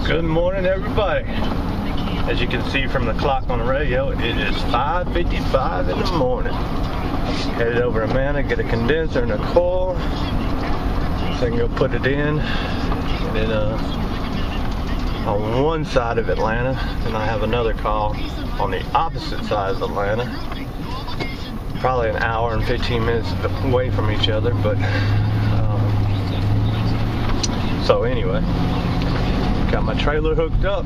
Good morning, everybody. As you can see from the clock on the radio, it is 5:55 in the morning. Headed over to Atlanta, get a condenser and a coil so I can go put it in. And then on one side of Atlanta, and I have another call on the opposite side of Atlanta. Probably an hour and 15 minutes away from each other, but so anyway, got my trailer hooked up,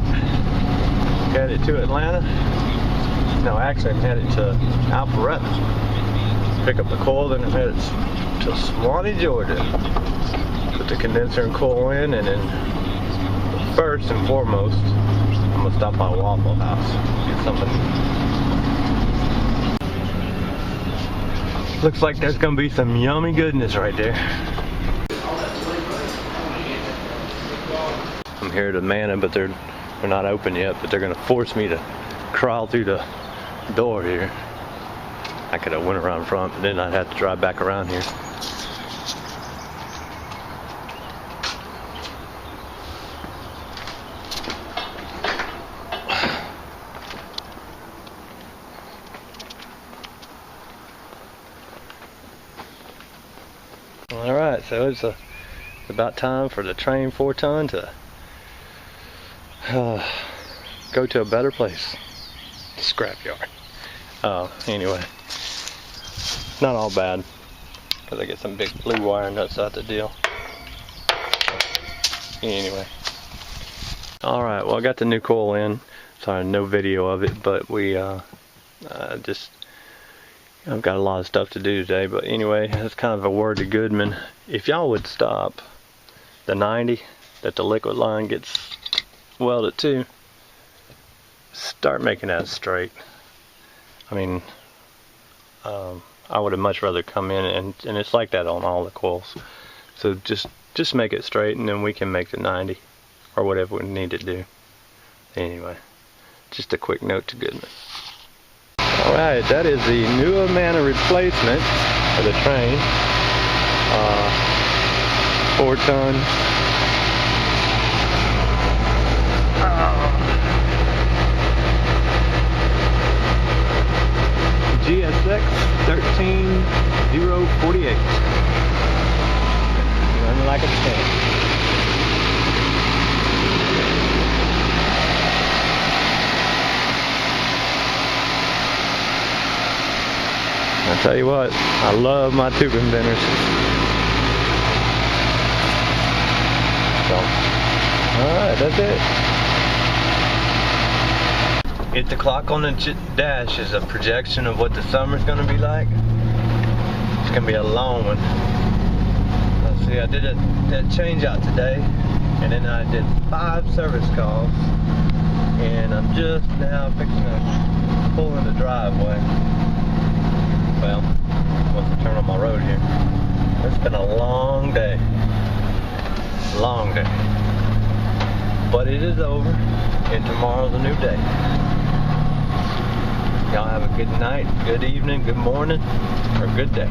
headed to Atlanta. No, actually I'm headed to Alpharetta, pick up the coil, then I'm headed to Swanee, Georgia, put the condenser and coil in, and then first and foremost, I'm gonna stop by Waffle House, get something. Looks like there's gonna be some yummy goodness right there. I'm here at Atlanta, but they're not open yet, but they're gonna force me to crawl through the door here. I could have went around front, but then I'd have to drive back around here. Alright, so it's about time for the train 4-ton to go to a better place. Scrapyard. Anyway, not all bad, because I get some big blue wire nuts out the deal. Anyway, alright, well I got the new coil in. Sorry, no video of it, but we I've got a lot of stuff to do today, but anyway, that's kind of a word to Goodman. If y'all would stop the 90 that the liquid line gets welded to, start making that straight. I mean, I would have much rather come in, and it's like that on all the coils. So just make it straight, and then we can make the 90 or whatever we need to do. Anyway, just a quick note to Goodman. Alright, that is the new Atlanta replacement for the train. 4-ton. GSX 13048. Running like a tank. I tell you what, I love my tubing benders. So, alright, that's it. Hit the clock on the dash is a projection of what the summer's going to be like. It's going to be a long one. Let's see, I did that change out today, and then I did 5 service calls, and I'm just now fixing to pull in the driveway. Well, once I turn on my road here. It's been a long day. Long day. But it is over, and tomorrow's a new day. Y'all have a good night, good evening, good morning, or good day.